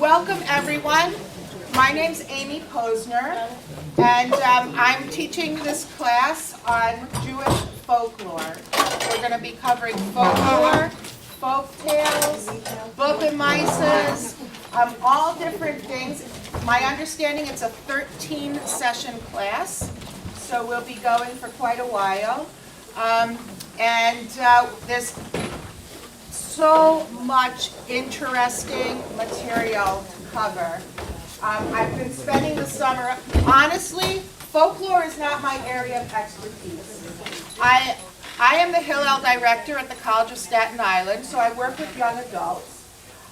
Welcome everyone. My name's Amy Posner, and I'm teaching this class on Jewish folklore. We're going to be covering folklore, folk tales, book and mices, all different things. My understanding it's a 13-session class, so we'll be going for quite a while. There's so much interesting material to cover. I've been spending the summer, honestly, folklore is not my area of expertise. I am the Hillel director at the College of Staten Island, so I work with young adults.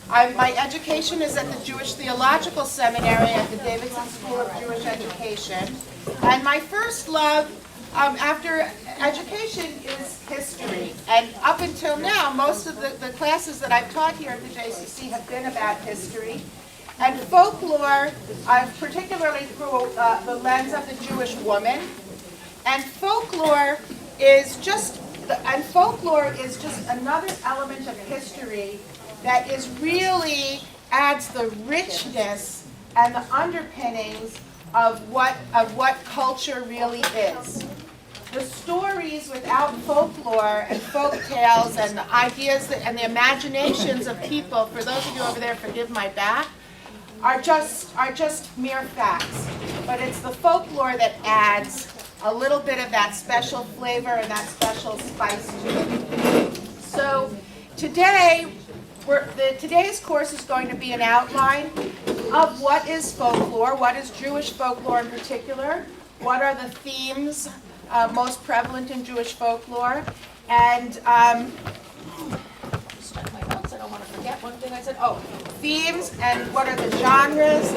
My education is at the Jewish Theological Seminary at the Davidson School of Jewish Education. And my first love after education is history. And up until now, most of the classes that I've taught here at the JCC have been about history. And folklore, particularly through the lens of the Jewish woman. And folklore is just another element of history that is really adds the richness and the underpinnings of what culture really is. The stories without folklore and folk tales and the ideas and the imaginations of people, for those of you over there, forgive my back, are just mere facts. But it's the folklore that adds a little bit of that special flavor and that special spice to it. So today, today's course is going to be an outline of what is folklore, what is Jewish folklore in particular, what are the themes most prevalent in Jewish folklore, and start my notes, I don't want to forget one thing I said. Oh, themes and what are the genres,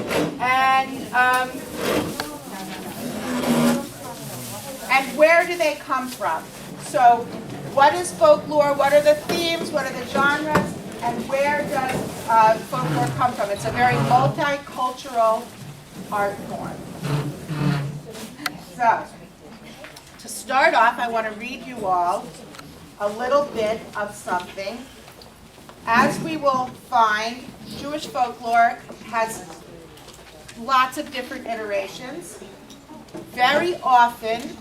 and where do they come from? So, what is folklore? What are the themes? What are the genres? And where does folklore come from? It's a very multicultural art form. So, to start off, I want to read you all a little bit of something. As we will find, Jewish folklore has lots of different iterations. Very often,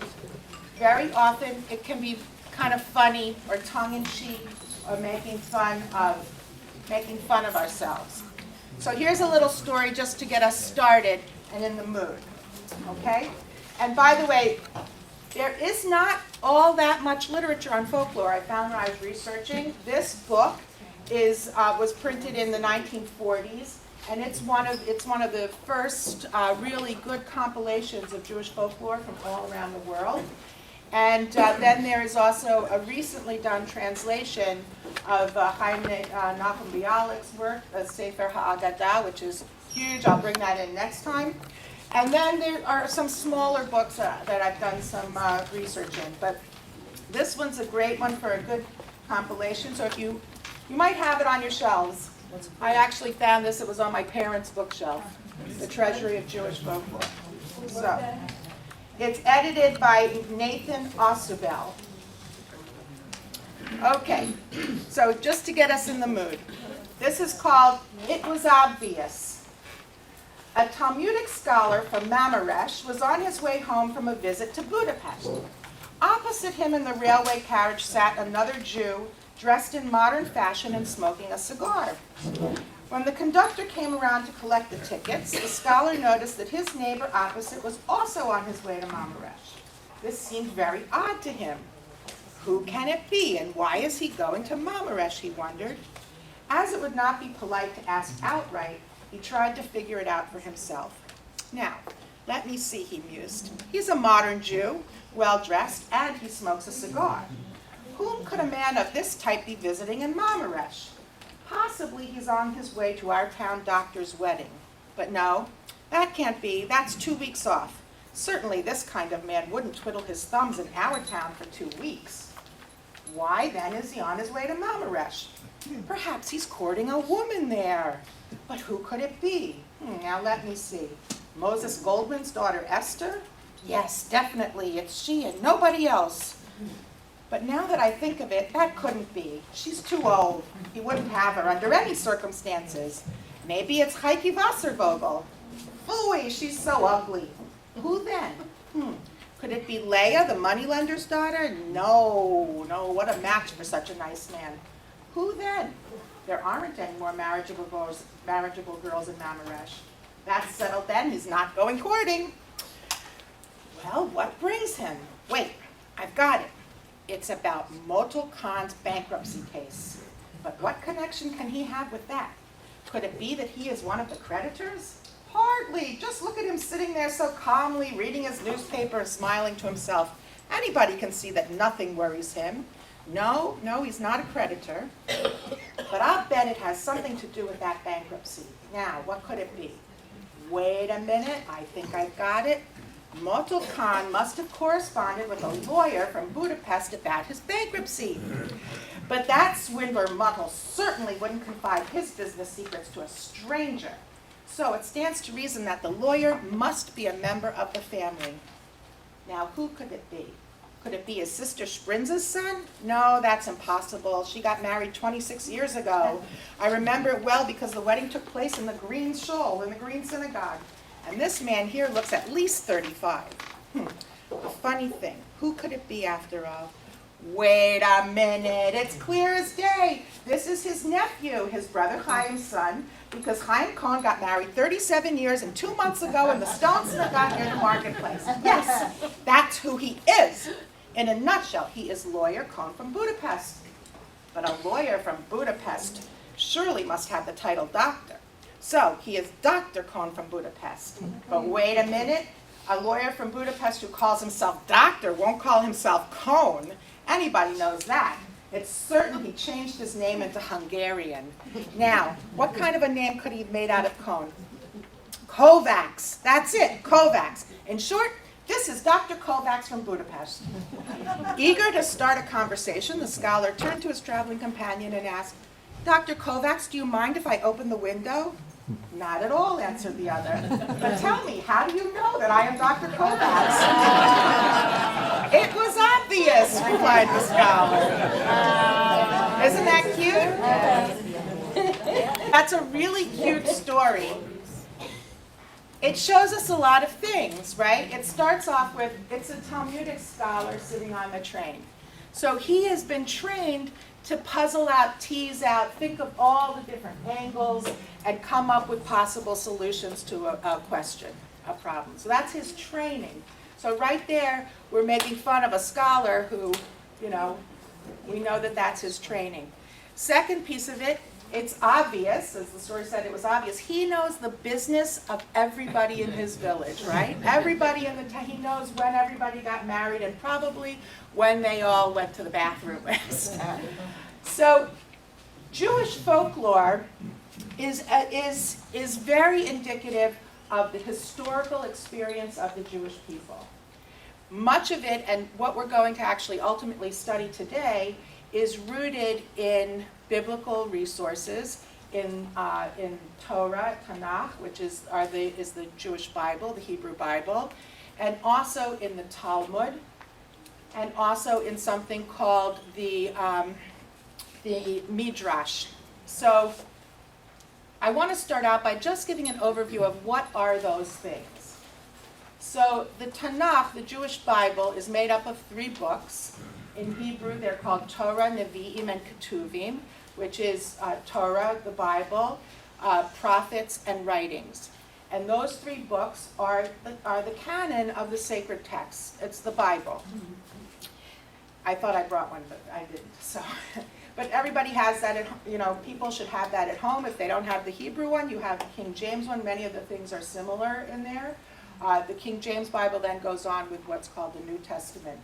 it can be kind of funny or tongue-in-cheek or making fun of ourselves. So here's a little story just to get us started and in the mood. Okay? And by the way, there is not all that much literature on folklore. I found when I was researching. This book was printed in the 1940s, and it's one of the first really good compilations of Jewish folklore from all around the world. And then there is also a recently done translation of Chaim Nachum Bialik's work, Sefer HaAgadah, which is huge. I'll bring that in next time. And then there are some smaller books that I've done some research in. But this one's a great one for a good compilation. So if you might have it on your shelves. I actually found this. It was on my parents' bookshelf, The Treasury of Jewish Folklore. So it's edited by Nathan Osterveld. Okay, so just to get us in the mood. This is called It Was Obvious. A Talmudic scholar from Mamaresh was on his way home from a visit to Budapest. Opposite him in the railway carriage sat another Jew, dressed in modern fashion and smoking a cigar. When the conductor came around to collect the tickets, the scholar noticed that his neighbor opposite was also on his way to Mamaresh. This seemed very odd to him. Who can it be, and why is he going to Mamaresh, he wondered. As it would not be polite to ask outright, he tried to figure it out for himself. Now, let me see, he mused. He's a modern Jew, well-dressed, and he smokes a cigar. Whom could a man of this type be visiting in Mamaresh? Possibly he's on his way to our town doctor's wedding. But no, that can't be. That's 2 weeks off. Certainly this kind of man wouldn't twiddle his thumbs in our town for 2 weeks. Why then is he on his way to Mamaresh? Perhaps he's courting a woman there. But who could it be? Now let me see. Moses Goldman's daughter Esther? Yes, definitely, it's she and nobody else. But now that I think of it, that couldn't be. She's too old. He wouldn't have her under any circumstances. Maybe it's Heike Wasservogel. Phooey, she's so ugly. Who then? Could it be Leah, the moneylender's daughter? No, what a match for such a nice man. Who then? There aren't any more marriageable girls in Mamaresh. That's settled then, he's not going courting. Well, what brings him? Wait, I've got it. It's about Motul Khan's bankruptcy case. But what connection can he have with that? Could it be that he is one of the creditors? Hardly. Just look at him sitting there so calmly, reading his newspaper, smiling to himself. Anybody can see that nothing worries him. No, he's not a creditor. But I'll bet it has something to do with that bankruptcy. Now, what could it be? Wait a minute, I think I've got it. Motul Khan must have corresponded with a lawyer from Budapest about his bankruptcy. But that swindler Motul certainly wouldn't confide his business secrets to a stranger. So it stands to reason that the lawyer must be a member of the family. Now, who could it be? Could it be his sister Sprinza's son? No, that's impossible. She got married 26 years ago. I remember it well because the wedding took place in the Green Shoal, in the Green Synagogue. And this man here looks at least 35. A funny thing. Who could it be after all? Wait a minute. It's clear as day. This is his nephew, his brother Chaim's son, because Chaim Cohn got married 37 years and 2 months ago in the Stone Synagogue near the marketplace. Yes, that's who he is. In a nutshell, he is lawyer Cohn from Budapest. But a lawyer from Budapest surely must have the title doctor. So he is Dr. Cohn from Budapest. But wait a minute, a lawyer from Budapest who calls himself doctor won't call himself Cohn. Anybody knows that. It's certain he changed his name into Hungarian. Now, what kind of a name could he have made out of Cohn? Kovacs. That's it, Kovacs. In short, this is Dr. Kovacs from Budapest. Eager to start a conversation, the scholar turned to his traveling companion and asked, Dr. Kovacs, do you mind if I open the window? Not at all, answered the other. But tell me, how do you know that I am Dr. Kovacs? It was obvious, replied the scholar. Isn't that cute? That's a really cute story. It shows us a lot of things, right? It starts off with, it's a Talmudic scholar sitting on the train. So he has been trained to puzzle out, tease out, think of all the different angles, and come up with possible solutions to a question, a problem. So that's his training. So right there, we're making fun of a scholar who, we know that that's his training. Second piece of it, it's obvious, as the story said, it was obvious. He knows the business of everybody in his village, right? Everybody in the town, he knows when everybody got married and probably when they all went to the bathroom. So Jewish folklore is very indicative of the historical experience of the Jewish people. Much of it, and what we're going to actually ultimately study today, is rooted in biblical resources, in Torah, Tanakh, which is the Jewish Bible, the Hebrew Bible, and also in the Talmud, and also in something called the Midrash. So I want to start out by just giving an overview of what are those things. So the Tanakh, the Jewish Bible, is made up of 3 books. In Hebrew, they're called Torah, Nevi'im, and Ketuvim, which is Torah, the Bible, prophets, and writings. And those 3 books are the canon of the sacred texts. It's the Bible. I thought I brought one, but I didn't. So, but everybody has that. People should have that at home. If they don't have the Hebrew one, you have the King James one. Many of the things are similar in there. The King James Bible then goes on with what's called the New Testament.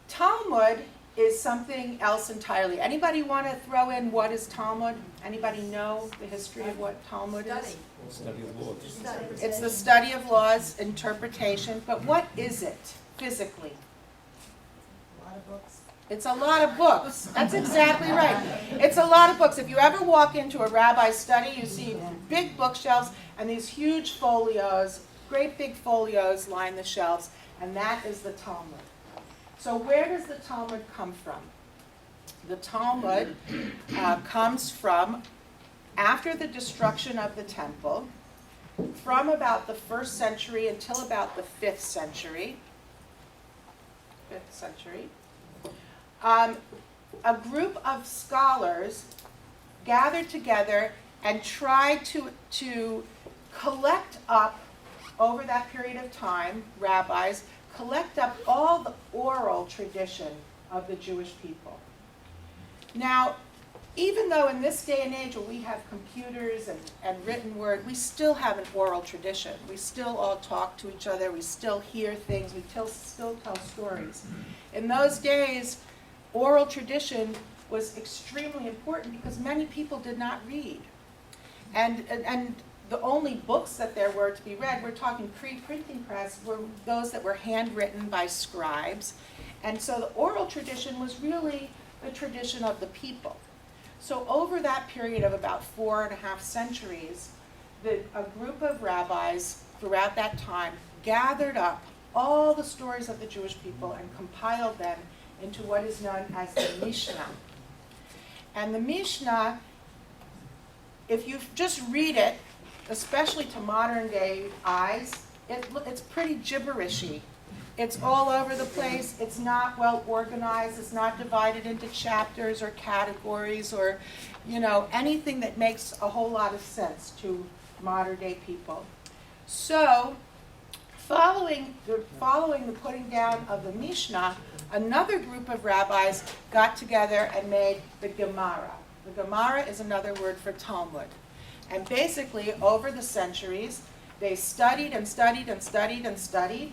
Talmud is something else entirely. Anybody want to throw in what is Talmud? Anybody know the history of what Talmud is? Study of laws. It's the study of laws, interpretation, but what is it physically? A lot of books. It's a lot of books. That's exactly right. It's a lot of books. If you ever walk into a rabbi's study, you see big bookshelves and these huge folios, great big folios line the shelves, and that is the Talmud. So where does the Talmud come from? The Talmud comes from after the destruction of the temple, from about the 1st century until about the 5th century, a group of scholars gathered together and tried to collect up, over that period of time, rabbis, collect up all the oral tradition of the Jewish people. Now, even though in this day and age where we have computers and written word, we still have an oral tradition. We still all talk to each other, we still hear things, we still tell stories. In those days, oral tradition was extremely important because many people did not read. And the only books that there were to be read, we're talking pre-printing press, were those that were handwritten by scribes. And so the oral tradition was really the tradition of the people. So over that period of about 4.5 centuries, a group of rabbis throughout that time gathered up all the stories of the Jewish people and compiled them into what is known as the Mishnah. And the Mishnah, if you just read it, especially to modern day eyes, it's pretty gibberishy. It's all over the place. It's not well organized. It's not divided into chapters or categories or, anything that makes a whole lot of sense to modern day people. So, following the putting down of the Mishnah, another group of rabbis got together and made the Gemara. The Gemara is another word for Talmud. And basically, over the centuries, they studied and studied and studied and studied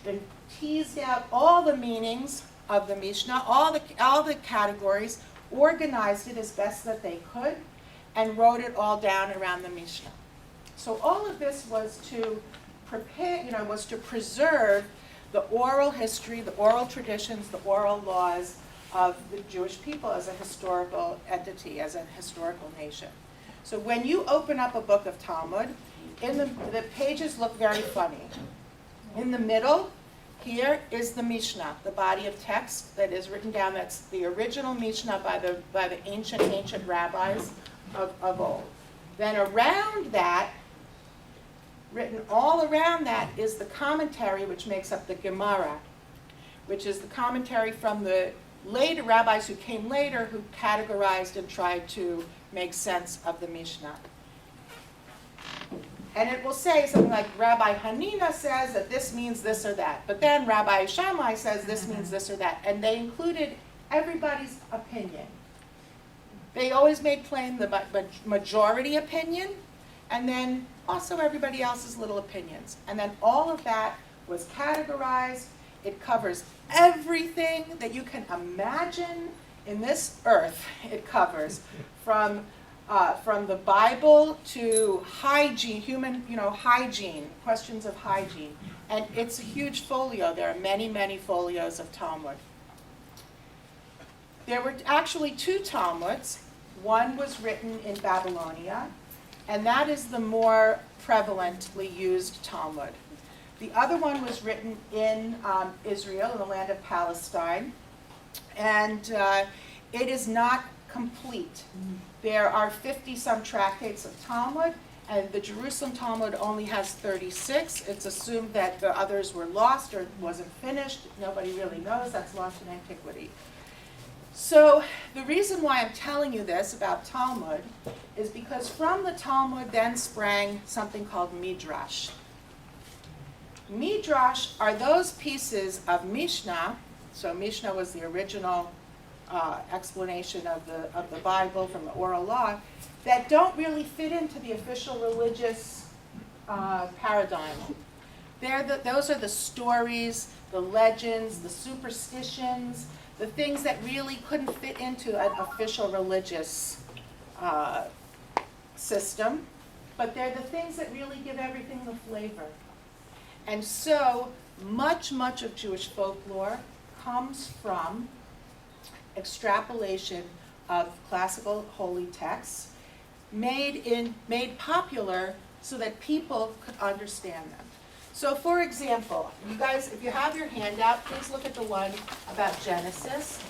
and teased out all the meanings of the Mishnah, all the categories, organized it as best that they could, and wrote it all down around the Mishnah. So all of this was to prepare, was to preserve the oral history, the oral traditions, the oral laws of the Jewish people as a historical entity, as a historical nation. So when you open up a book of Talmud, the pages look very funny. In the middle, here is the Mishnah, the body of text that is written down. That's the original Mishnah by the ancient rabbis of old. Then around that, written all around that, is the commentary which makes up the Gemara, which is the commentary from the later rabbis who came later, who categorized and tried to make sense of the Mishnah. And it will say something like, Rabbi Hanina says that this means this or that. But then Rabbi Shammai says this means this or that. And they included everybody's opinion. They always made plain the majority opinion, and then also everybody else's little opinions. And then all of that was categorized. It covers everything that you can imagine in this earth. It covers from the Bible to hygiene, hygiene, questions of hygiene. And it's a huge folio. There are many, many folios of Talmud. There were actually 2 Talmuds. One was written in Babylonia, and that is the more prevalently used Talmud. The other one was written in Israel, in the land of Palestine, and it is not complete. There are 50-some tractates of Talmud, and the Jerusalem Talmud only has 36. It's assumed that the others were lost or wasn't finished. Nobody really knows. That's lost in antiquity. So the reason why I'm telling you this about Talmud is because from the Talmud then sprang something called Midrash. Midrash are those pieces of Mishnah. So Mishnah was the original explanation of the Bible from the oral law, that don't really fit into the official religious paradigm. Those are the stories, the legends, the superstitions, the things that really couldn't fit into an official religious system, but they're the things that really give everything the flavor. And so much of Jewish folklore comes from extrapolation of classical holy texts made popular so that people could understand them. So for example, you guys, if you have your handout, please look at the one about Genesis.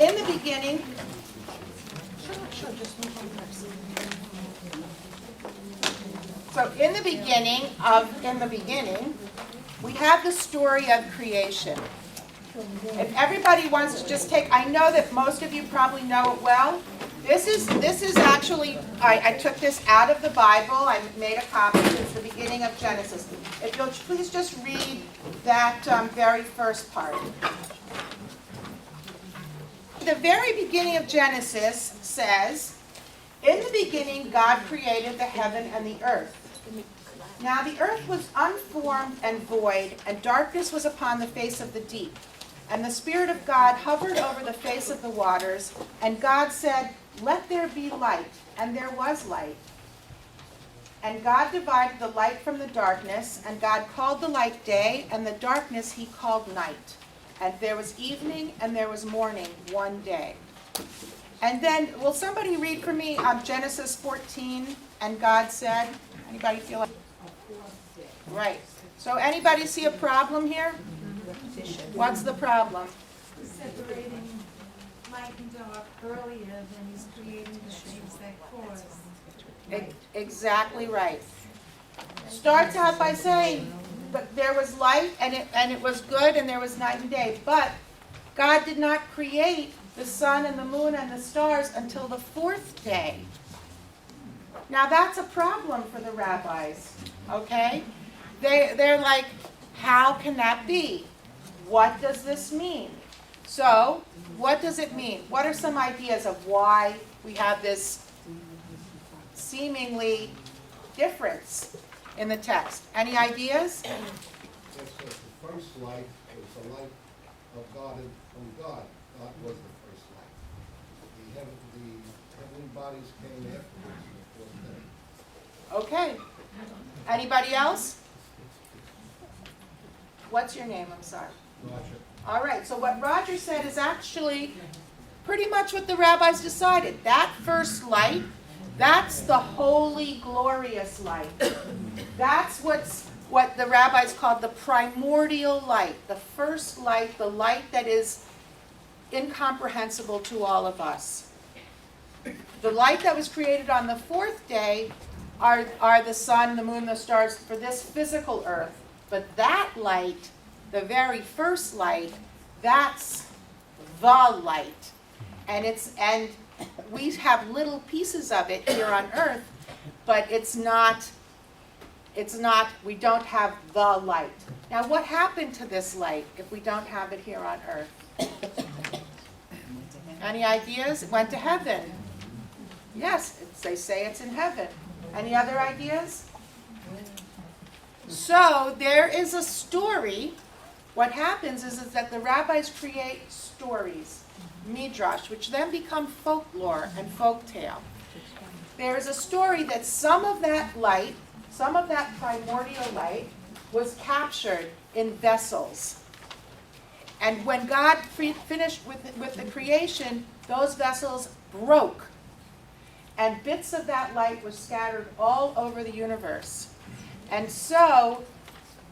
in the beginning, so in the beginning, we have the story of creation. If everybody wants to just take, I know that most of you probably know it well. This is actually, I took this out of the Bible. I made a copy. It's the beginning of Genesis. If you'll please just read that very first part. The very beginning of Genesis says, "In the beginning God created the heaven and the earth. Now the earth was unformed and void, and darkness was upon the face of the deep. And the Spirit of God hovered over the face of the waters, and God said, 'Let there be light,' and there was light. And God divided the light from the darkness, and God called the light day, and the darkness he called night. And there was evening, and there was morning, one day." And then, will somebody read for me Genesis 14, and God said? Anybody feel like? Right. So anybody see a problem here? What's the problem? Separating light and dark earlier than he's creating the things that cause. Exactly right. Starts out by saying, but there was light and it was good and there was night and day. But God did not create the sun and the moon and the stars until the fourth day. Now that's a problem for the rabbis, okay? They're like, how can that be? What does this mean? So, what does it mean? What are some ideas of why we have this seemingly difference in the text? Any ideas? Yes, sir. The first light was the light of God and from God. God was the first light. The heavenly bodies came afterwards in the fourth day. Okay. Anybody else? What's your name? I'm sorry. Roger. All right, so what Roger said is actually pretty much what the rabbis decided. That first light, that's the holy, glorious light. That's what the rabbis called the primordial light, the first light, the light that is incomprehensible to all of us. The light that was created on the fourth day are the sun, the moon, the stars for this physical earth. But that light, the very first light, that's the light. And we have little pieces of it here on earth, but we don't have the light. Now what happened to this light if we don't have it here on earth? Any ideas? It went to heaven. Yes, they say it's in heaven. Any other ideas? So there is a story. What happens is that the rabbis create stories, midrash, which then become folklore and folktale. There is a story that some of that light, some of that primordial light, was captured in vessels. And when God finished with the creation, those vessels broke. And bits of that light were scattered all over the universe. And so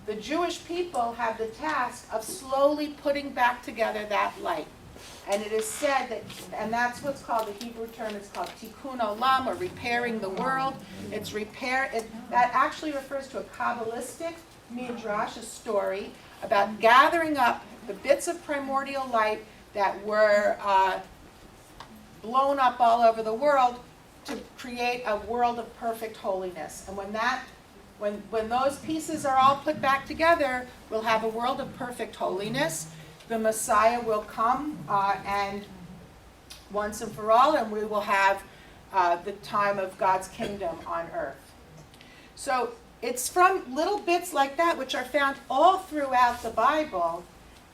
the Jewish people have the task of slowly putting back together that light. And it is said that, and that's what's called, the Hebrew term is called tikkun olam, or repairing the world. It's that actually refers to a Kabbalistic midrash, a story about gathering up the bits of primordial light that were blown up all over the world to create a world of perfect holiness. And when those pieces are all put back together, we'll have a world of perfect holiness. The Messiah will come and once and for all, and we will have the time of God's kingdom on earth. So it's from little bits like that, which are found all throughout the Bible,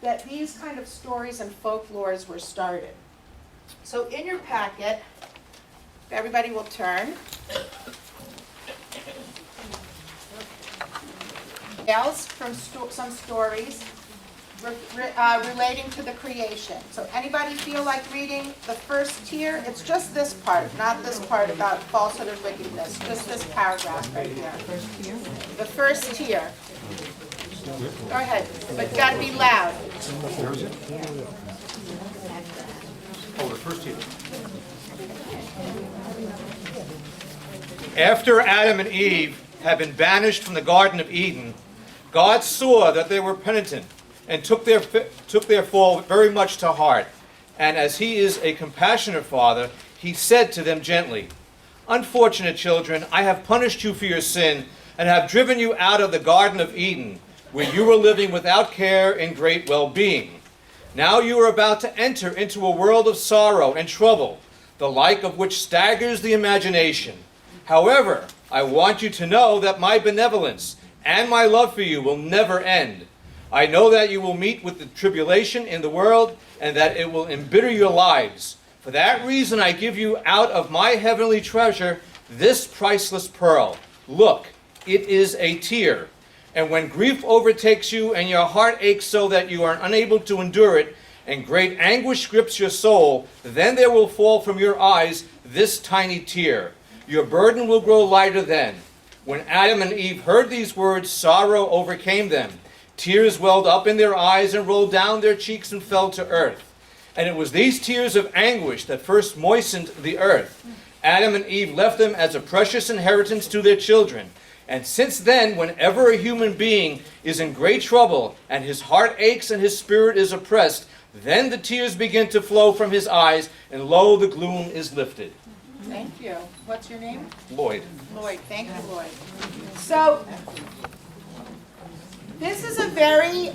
that these kind of stories and folklores were started. So in your packet, everybody will turn. Tales from some stories relating to the creation. So anybody feel like reading the first tier? It's just this part, not this part about falsehood and wickedness, just this paragraph right here. The first tier. Go ahead, but you gotta be loud. Oh, the first tear. After Adam and Eve had been banished from the Garden of Eden, God saw that they were penitent and took their fall very much to heart. And as he is a compassionate father, he said to them gently, "Unfortunate children, I have punished you for your sin and have driven you out of the Garden of Eden, where you were living without care in great well-being. Now you are about to enter into a world of sorrow and trouble, the like of which staggers the imagination. However, I want you to know that my benevolence and my love for you will never end. I know that you will meet with the tribulation in the world and that it will embitter your lives. For that reason I give you out of my heavenly treasure this priceless pearl. Look, it is a tear. And when grief overtakes you and your heart aches so that you are unable to endure it, and great anguish grips your soul, then there will fall from your eyes this tiny tear. Your burden will grow lighter then." When Adam and Eve heard these words, sorrow overcame them. Tears welled up in their eyes and rolled down their cheeks and fell to earth. And it was these tears of anguish that first moistened the earth. Adam and Eve left them as a precious inheritance to their children. And since then, whenever a human being is in great trouble and his heart aches and his spirit is oppressed, then the tears begin to flow from his eyes, and lo, the gloom is lifted. Thank you. What's your name? Lloyd. Lloyd. Thank you, Lloyd. So, this is a very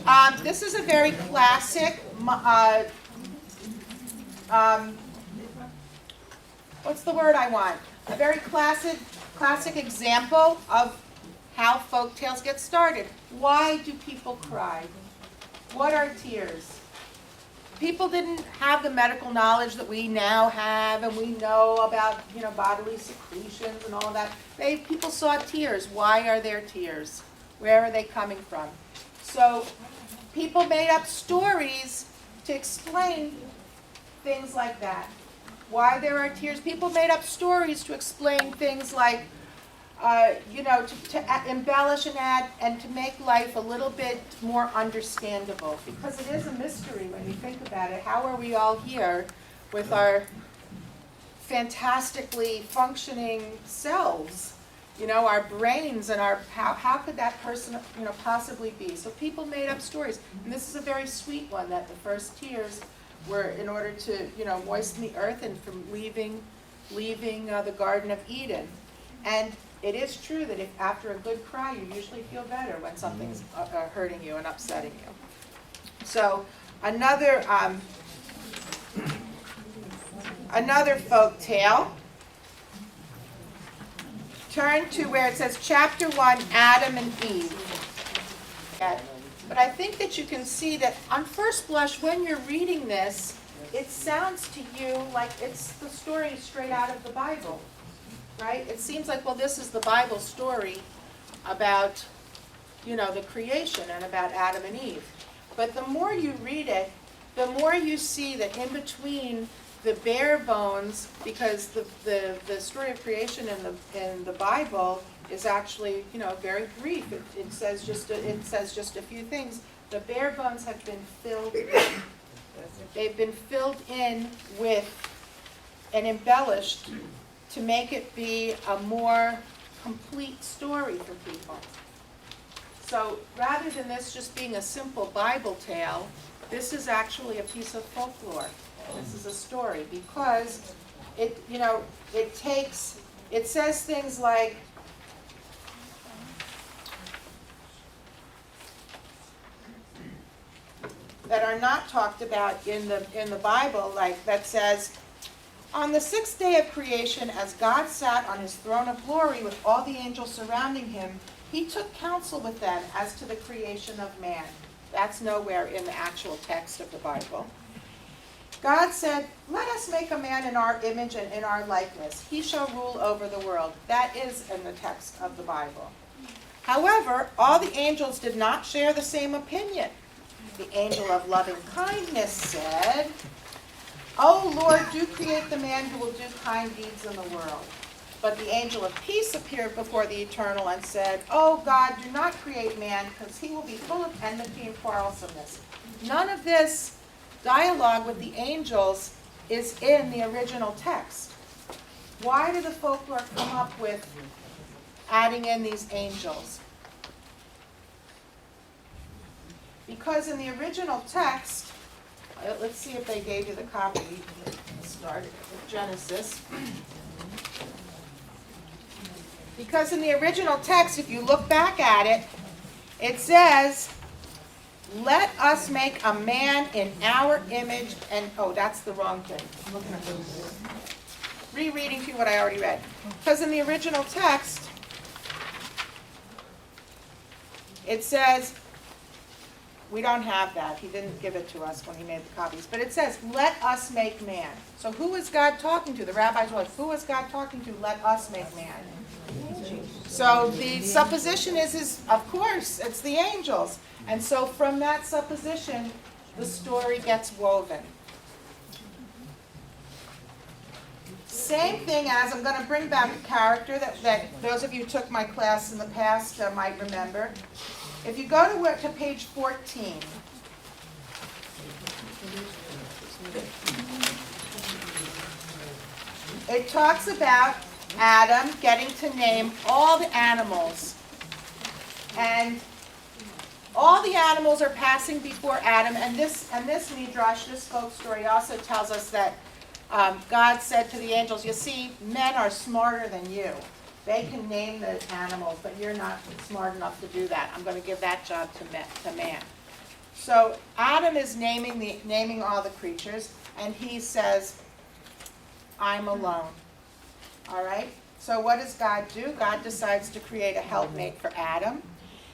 classic, what's the word I want? A very classic example of how folk tales get started. Why do people cry? What are tears? People didn't have the medical knowledge that we now have, and we know about, bodily secretions and all of that. People saw tears. Why are there tears? Where are they coming from? So people made up stories to explain things like that. Why there are tears. People made up stories to explain things like, to embellish and add and to make life a little bit more understandable. Because it is a mystery when you think about it. How are we all here with our fantastically functioning selves? Our brains and how could that person, possibly be? So people made up stories. And this is a very sweet one, that the first tears were in order to, moisten the earth and from leaving the Garden of Eden. And it is true that if after a good cry, you usually feel better when something's hurting you and upsetting you. So another folk tale. Turn to where it says chapter 1, Adam and Eve. But I think that you can see that on first blush, when you're reading this, it sounds to you like it's the story straight out of the Bible, right? It seems like, well, this is the Bible story about, the creation and about Adam and Eve. But the more you read it, the more you see that in between the bare bones, because the story of creation in the Bible is actually, very brief. It says just a few things. The bare bones have been filled in. They've been filled in with and embellished to make it be a more complete story for people. So rather than this just being a simple Bible tale, this is actually a piece of folklore. This is a story because it says things like, that are not talked about in the Bible, like that says, on the sixth day of creation, as God sat on his throne of glory with all the angels surrounding him, he took counsel with them as to the creation of man. That's nowhere in the actual text of the Bible. God said, let us make a man in our image and in our likeness. He shall rule over the world. That is in the text of the Bible. However, all the angels did not share the same opinion. The angel of loving kindness said, O Lord, do create the man who will do kind deeds in the world. But the angel of peace appeared before the Eternal and said, O God, do not create man, because he will be full of enmity and quarrelsomeness. None of this dialogue with the angels is in the original text. Why did the folklore come up with adding in these angels? Because in the original text, let's see if they gave you the copy. Started with Genesis. Because in the original text, if you look back at it, it says, let us make a man in our image, and, oh, that's the wrong thing. I'm looking at rereading to you what I already read. Because in the original text, it says, we don't have that. He didn't give it to us when he made the copies. But it says, let us make man. So who is God talking to? The rabbis were like, who is God talking to? Let us make man. So the supposition is of course, it's the angels. And so from that supposition, the story gets woven. Same thing as, I'm going to bring back a character that those of you who took my class in the past might remember. If you go to page 14, it talks about Adam getting to name all the animals. And all the animals are passing before Adam, and this midrash, this folk story, also tells us that God said to the angels, you see, men are smarter than you. They can name the animals, but you're not smart enough to do that. I'm going to give that job to man. So Adam is naming all the creatures, and he says, I'm alone. All right? So what does God do? God decides to create a helpmate for Adam.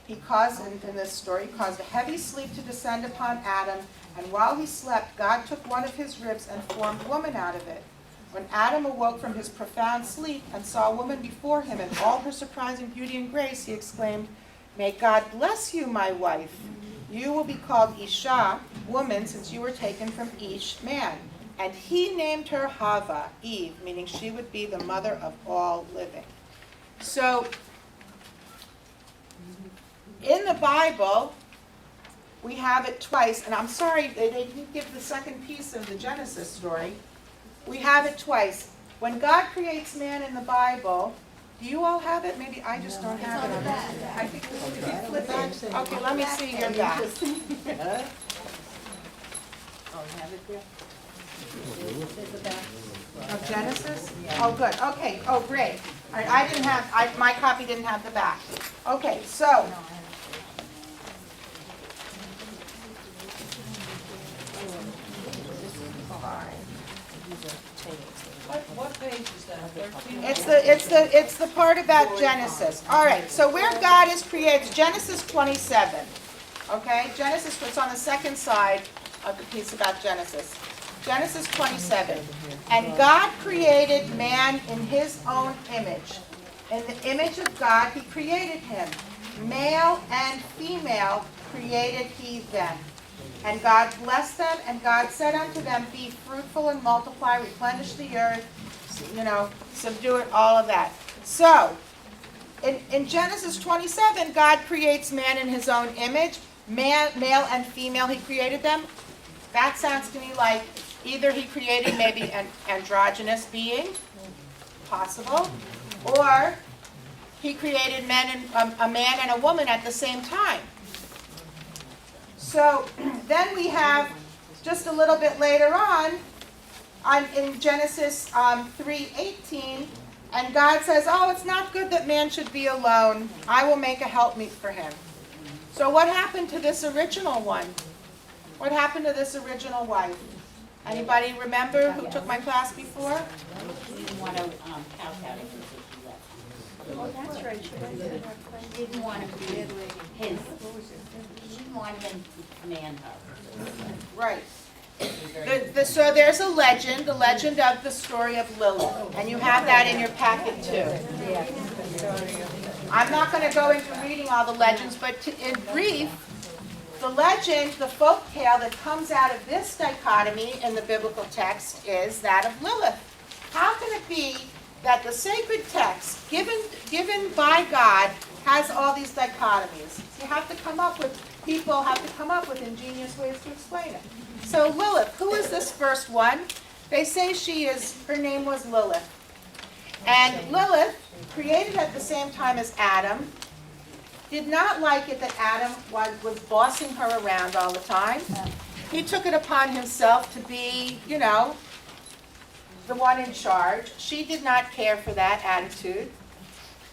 He caused, in this story, caused a heavy sleep to descend upon Adam, and while he slept, God took one of his ribs and formed woman out of it. When Adam awoke from his profound sleep and saw a woman before him in all her surprising beauty and grace, he exclaimed, may God bless you, my wife. You will be called Isha, woman, since you were taken from Ish, man. And he named her Hava, Eve, meaning she would be the mother of all living. So, in the Bible, we have it twice, and I'm sorry, they didn't give the second piece of the Genesis story. We have it twice. When God creates man in the Bible, do you all have it? Maybe I just don't have it. I think if you flip it. Okay, let me see your back. Oh, have it there? Of Genesis? Oh, good. Okay. Oh, great. All right, I didn't have, my copy didn't have the back. Okay, so. What page is that? 13? It's the part about Genesis. All right, so where God is created, Genesis 27. Okay, Genesis, it's on the second side of the piece about Genesis. Genesis 27. And God created man in his own image. In the image of God, he created him. Male and female created he them. And God blessed them, and God said unto them, be fruitful and multiply, replenish the earth, subdue it, all of that. So, in Genesis 27, God creates man in his own image. Male and female, he created them. That sounds to me like either he created maybe an androgynous being, possible, or he created a man and a woman at the same time. So then we have, just a little bit later on in Genesis 3:18, and God says, oh, it's not good that man should be alone. I will make a helpmeet for him. So what happened to this original one? What happened to this original wife? Anybody remember who took my class before? We didn't want to count out it. Oh, that's right. She didn't want to be his. She wanted him to command her. Right. So there's a legend, the legend of the story of Lilith, and you have that in your packet too. I'm not going to go into reading all the legends, but in brief, the legend, the folk tale that comes out of this dichotomy in the biblical text is that of Lilith. How can it be that the sacred text, given by God, has all these dichotomies? You have to come up with, people have to come up with ingenious ways to explain it. So Lilith, who is this first one? They say her name was Lilith. And Lilith, created at the same time as Adam, did not like it that Adam was bossing her around all the time. He took it upon himself to be, the one in charge. She did not care for that attitude.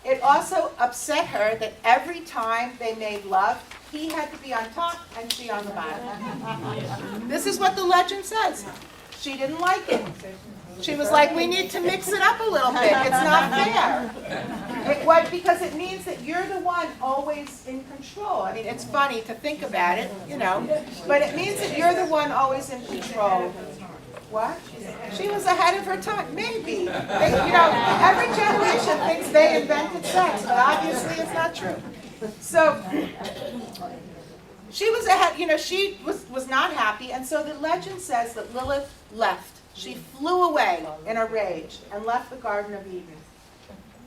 It also upset her that every time they made love, he had to be on top and she on the bottom. This is what the legend says. She didn't like it. She was like, we need to mix it up a little bit. It's not fair. Because it means that you're the one always in control. I mean, it's funny to think about it, but it means that you're the one always in control. What? She was ahead of her time. Maybe. Every generation thinks they invented sex, but obviously it's not true. So, she was ahead, she was not happy, and so the legend says that Lilith left. She flew away in a rage and left the Garden of Eden.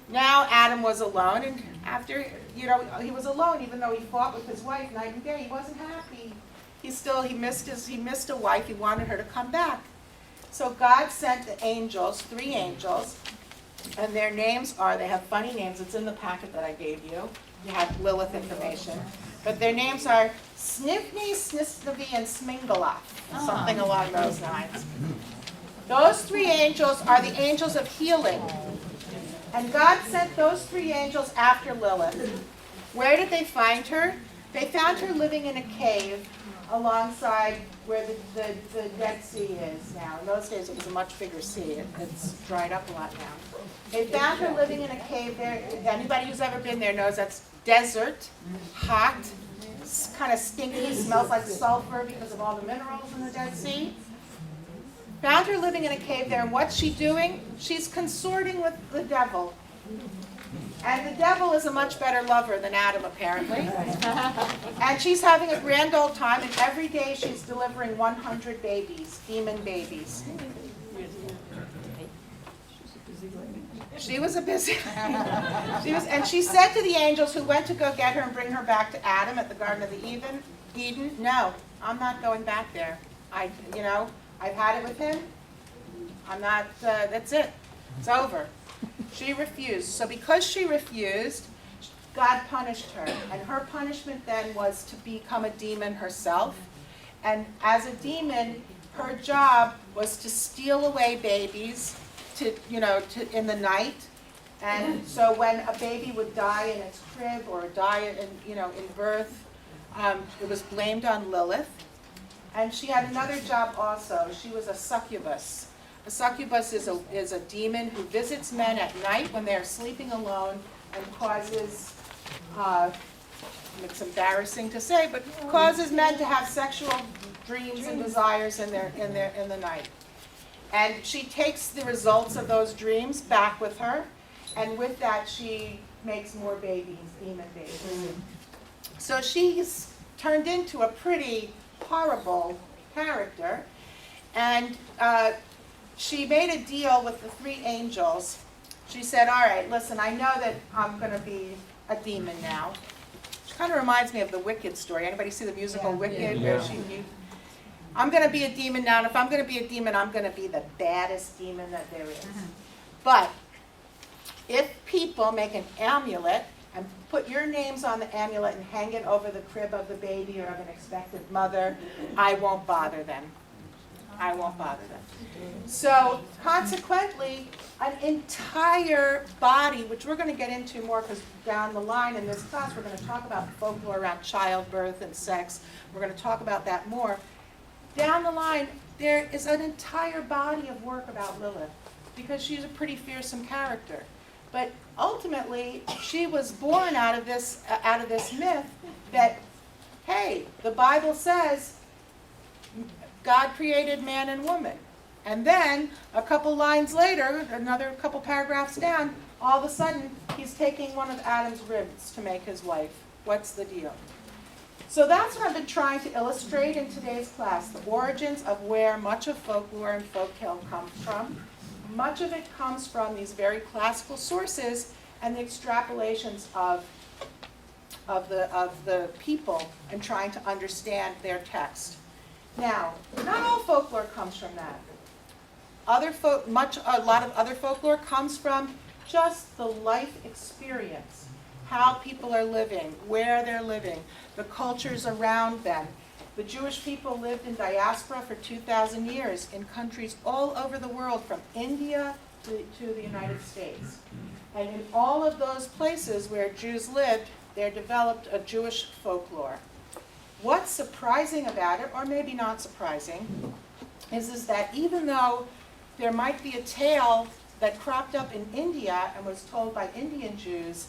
Now Adam was alone, and after, he was alone, even though he fought with his wife night and day. He wasn't happy. He missed a wife. He wanted her to come back. So God sent the angels, 3 angels, and their names they have funny names. It's in the packet that I gave you. You have Lilith information. But their names are Snivni, Snisnavi, and Smingaloth, something along those lines. Those 3 angels are the angels of healing. And God sent those 3 angels after Lilith. Where did they find her? They found her living in a cave alongside where the Dead Sea is now. In those days it was a much bigger sea. It's dried up a lot now. They found her living in a cave there. Anybody who's ever been there knows that's desert, hot, kind of stinky, smells like sulfur because of all the minerals in the Dead Sea. Found her living in a cave there, and what's she doing? She's consorting with the devil. And the devil is a much better lover than Adam, apparently. And she's having a grand old time, and every day she's delivering 100 babies, demon babies. She was a busy and she said to the angels who went to go get her and bring her back to Adam at the Garden of Eden, no, I'm not going back there. I've had it with him. I'm not, that's it. It's over. She refused. So because she refused, God punished her. And her punishment then was to become a demon herself. And as a demon, her job was to steal away babies in the night. And so when a baby would die in its crib or die in birth, it was blamed on Lilith. And she had another job also. She was a succubus. A succubus is a demon who visits men at night when they're sleeping alone and causes, it's embarrassing to say, but causes men to have sexual dreams and desires in the night. And she takes the results of those dreams back with her, and with that she makes more babies, demon babies. So she's turned into a pretty horrible character, and she made a deal with the 3 angels. She said, all right, listen, I know that I'm going to be a demon now. She kind of reminds me of the Wicked story. Anybody see the musical Wicked? Yeah. I'm going to be a demon now, and if I'm going to be a demon, I'm going to be the baddest demon that there is. But if people make an amulet and put your names on the amulet and hang it over the crib of the baby or of an expected mother, I won't bother them. I won't bother them. So consequently, an entire body, which we're going to get into more because down the line in this class, we're going to talk about folklore around childbirth and sex. We're going to talk about that more. Down the line, there is an entire body of work about Lilith because she's a pretty fearsome character. But ultimately, she was born out of this myth that, hey, the Bible says God created man and woman. And then, a couple lines later, another couple paragraphs down, all of a sudden, he's taking one of Adam's ribs to make his wife. What's the deal? So that's what I've been trying to illustrate in today's class, the origins of where much of folklore and folktale comes from. Much of it comes from these very classical sources and the extrapolations of the people and trying to understand their text. Now, not all folklore comes from that. a lot of other folklore comes from just the life experience, how people are living, where they're living, the cultures around them. The Jewish people lived in diaspora for 2,000 years in countries all over the world, from India to the United States. And in all of those places where Jews lived, there developed a Jewish folklore. What's surprising about it, or maybe not surprising, is that even though there might be a tale that cropped up in India and was told by Indian Jews,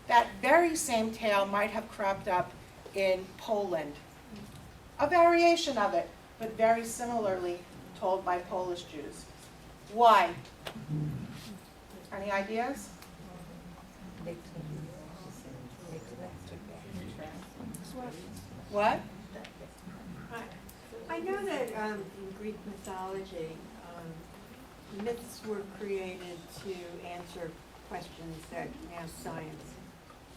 that very same tale might have cropped up in Poland. A variation of it, but very similarly told by Polish Jews. Why? Any ideas? What? I know that in Greek mythology, myths were created to answer questions that now science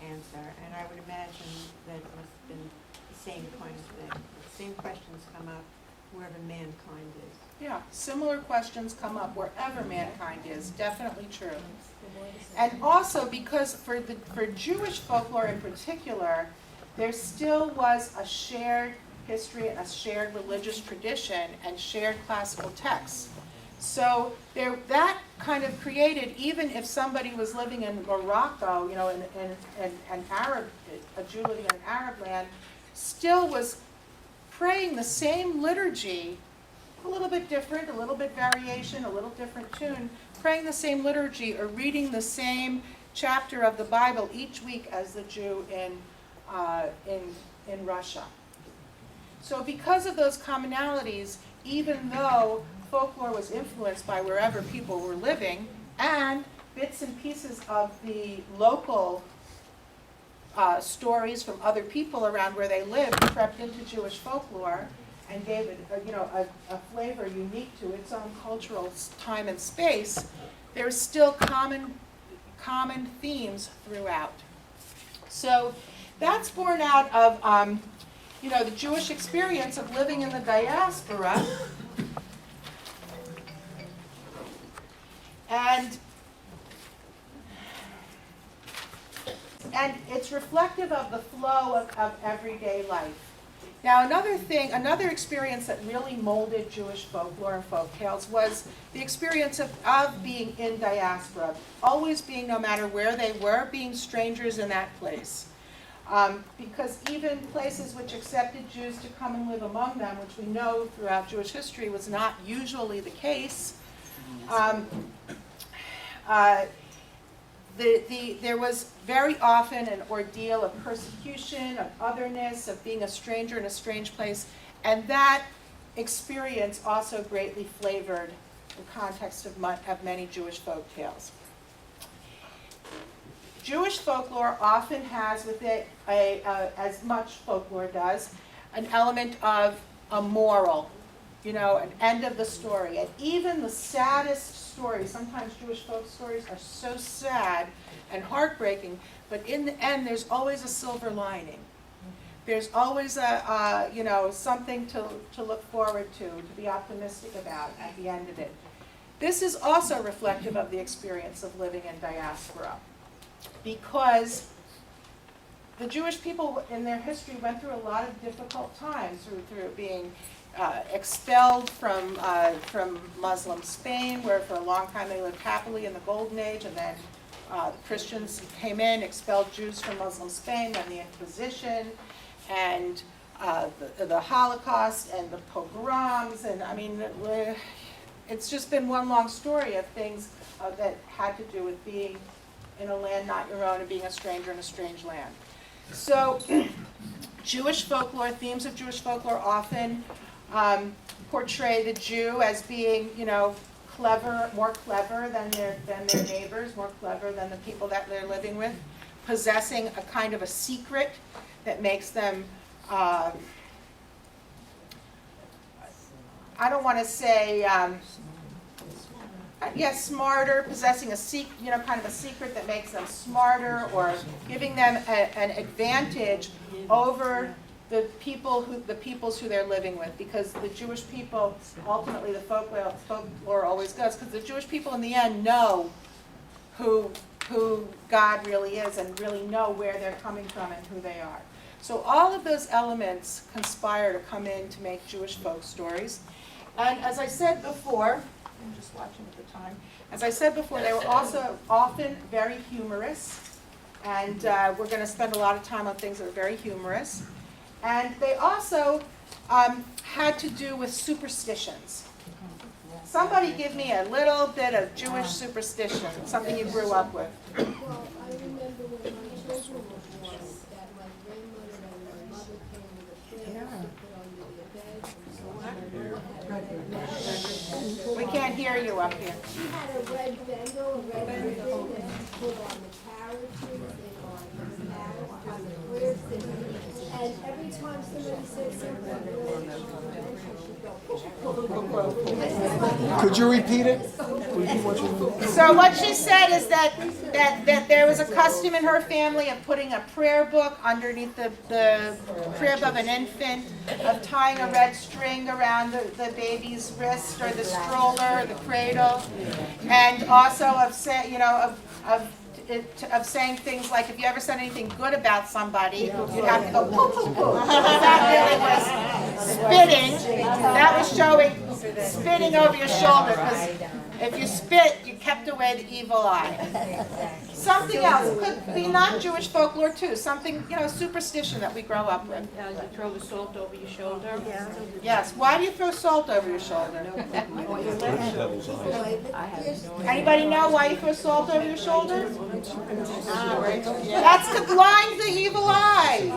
answer, and I would imagine that it must have been the same kind of thing. The same questions come up wherever mankind is. Yeah, similar questions come up wherever mankind is, definitely true. And also because for Jewish folklore in particular, there still was a shared history and a shared religious tradition and shared classical texts. So that kind of created, even if somebody was living in Morocco, you know, in an Arab, a Jew living in an Arab land, still was praying the same liturgy, a little bit different, a little bit variation, a little different tune, praying the same liturgy or reading the same chapter of the Bible each week as the Jew in Russia. So because of those commonalities, even though folklore was influenced by wherever people were living, and bits and pieces of the local stories from other people around where they lived crept into Jewish folklore and gave it a flavor unique to its own cultural time and space, there's still common themes throughout. So that's born out of the Jewish experience of living in the diaspora. And it's reflective of the flow of everyday life. Now another experience that really molded Jewish folklore and folktales was the experience of being in diaspora, always being, no matter where they were, being strangers in that place. Because even places which accepted Jews to come and live among them, which we know throughout Jewish history was not usually the case, there was very often an ordeal of persecution, of otherness, of being a stranger in a strange place, and that experience also greatly flavored the context of many Jewish folk tales. Jewish folklore often has with it, as much folklore does, an element of a moral, an end of the story. And even the saddest stories, sometimes Jewish folk stories are so sad and heartbreaking, but in the end there's always a silver lining. There's always something to look forward to be optimistic about at the end of it. This is also reflective of the experience of living in diaspora, because the Jewish people in their history went through a lot of difficult times through being expelled from Muslim Spain, where for a long time they lived happily in the Golden Age, and then the Christians came in, expelled Jews from Muslim Spain, then the Inquisition, and the Holocaust, and the pogroms, and I mean, it's just been one long story of things that had to do with being in a land not your own and being a stranger in a strange land. So Jewish folklore, themes of Jewish folklore often portray the Jew as being, clever, more clever than their neighbors, more clever than the people that they're living with, possessing a kind of a secret that makes them, I don't want to say, smarter, possessing a kind of a secret that makes them smarter, or giving them an advantage over the peoples who they're living with, because the Jewish people, ultimately the folklore always goes, because the Jewish people in the end know who God really is and really know where they're coming from and who they are. So all of those elements conspire to come in to make Jewish folk stories. And as I said before, I'm just watching at the time, as I said before, they were also often very humorous, and we're going to spend a lot of time on things that are very humorous. And they also had to do with superstitions. Somebody give me a little bit of Jewish superstition, something you grew up with. Well, I remember when my children were born, that my grandmother and my mother came with a prayer to put under their bed. So my mother had a red bando. We can't hear you up here. She had a red bando, a red ribbon that she put on the carriages and on the parrots, on the prayers. And every time somebody said something really she'd go, Could you repeat it? So what she said is that there was a custom in her family of putting a prayer book underneath the crib of an infant, of tying a red string around the baby's wrist or the stroller or the cradle, and also of saying things like, if you ever said anything good about somebody, you'd have to go poo poo poo. That really was spitting. That was showing spitting over your shoulder, because if you spit, you kept away the evil eye. Something else could be not Jewish folklore too. Something, superstition that we grow up with. You throw the salt over your shoulder? Yes. Why do you throw salt over your shoulder? Anybody know why you throw salt over your shoulder? That's to blind the evil eye.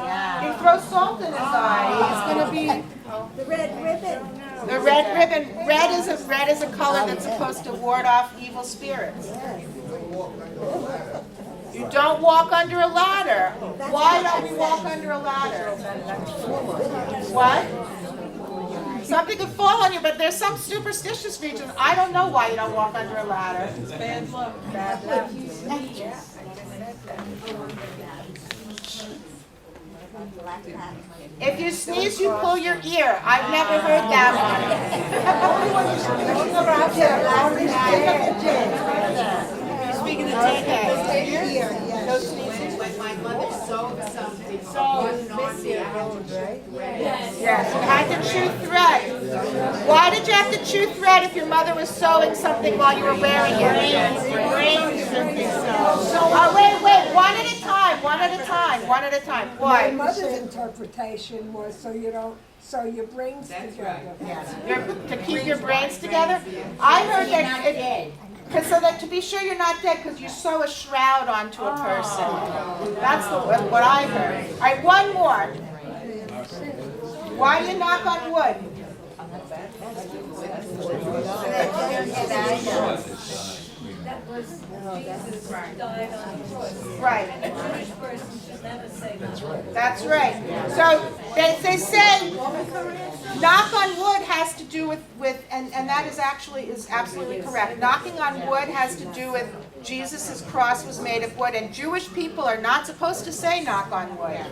You throw salt in his eye, he's going to be... the red ribbon. The red ribbon, red is a color that's supposed to ward off evil spirits. You don't walk under a ladder. Why don't we walk under a ladder? What? Something could fall on you, but there's some superstitious reasons. I don't know why you don't walk under a ladder. It's bad luck. Bad luck. If you sneeze, you pull your ear. I've never heard that one. Speaking of TK, those sneezes when my mother sewed something. Yes, you had to chew thread. Why did you have to chew thread if your mother was sewing something while you were wearing it? Oh, wait, one at a time. Why? My mother's interpretation was so you don't sew your brains together. To keep your brains together? I heard that so that to be sure you're not dead, because you sew a shroud onto a person. That's what I heard. All right, one more. Why do you knock on wood? That was Jesus died on the cross. Right. And a Jewish person should never say that. That's right. So they say knock on wood has to do with and that is absolutely correct. Knocking on wood has to do with Jesus' cross was made of wood, and Jewish people are not supposed to say knock on wood.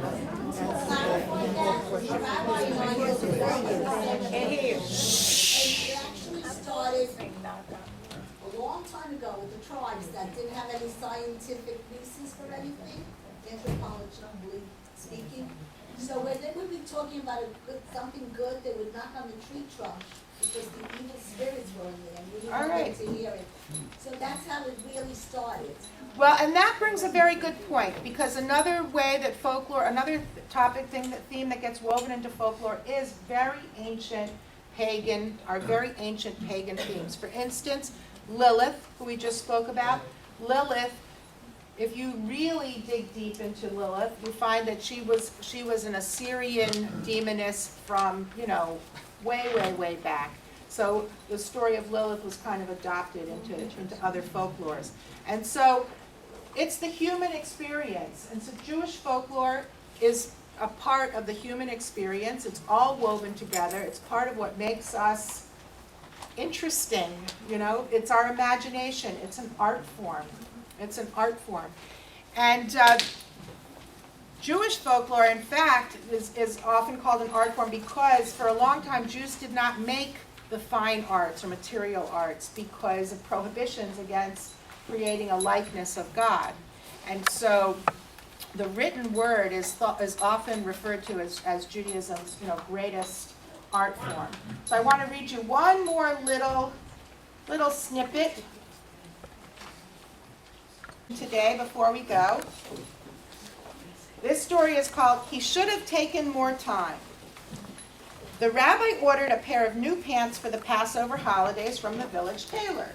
A long time ago with the tribes that didn't have any scientific basis for anything, anthropologically speaking. So when they would be talking about something good, they would knock on the tree trunk because the evil spirits were in there and we didn't want them to hear it. So that's how it really started. Well, and that brings a very good point, because another way that folklore, another theme that gets woven into folklore is very ancient pagan themes. For instance, Lilith, who we just spoke about. Lilith, if you really dig deep into Lilith, you find that she was an Assyrian demoness from, way back. So the story of Lilith was kind of adopted into other folklores. And so it's the human experience. And so Jewish folklore is a part of the human experience. It's all woven together. It's part of what makes us interesting, It's our imagination. It's an art form. And Jewish folklore, in fact, is often called an art form because for a long time Jews did not make the fine arts or material arts because of prohibitions against creating a likeness of God. And so the written word is often referred to as Judaism's greatest art form. So I want to read you one more little snippet today before we go. This story is called "He Should Have Taken More Time." The rabbi ordered a pair of new pants for the Passover holidays from the village tailor.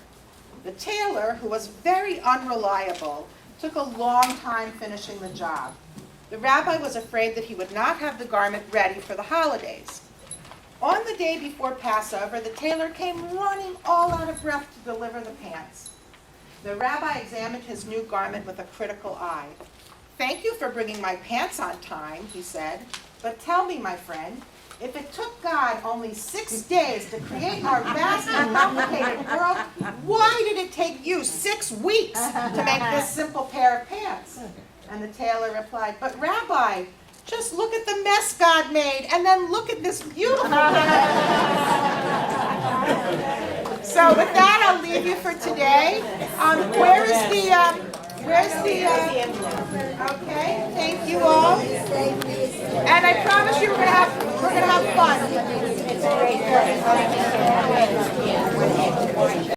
The tailor, who was very unreliable, took a long time finishing the job. The rabbi was afraid that he would not have the garment ready for the holidays. On the day before Passover, the tailor came running all out of breath to deliver the pants. The rabbi examined his new garment with a critical eye. "Thank you for bringing my pants on time," he said, "but tell me, my friend, if it took God only 6 days to create our vast and complicated world, why did it take you 6 weeks to make this simple pair of pants?" And the tailor replied, "But Rabbi, just look at the mess God made, and then look at this beautiful So with that, I'll leave you for today. Okay, thank you all. And I promise you we're gonna have fun.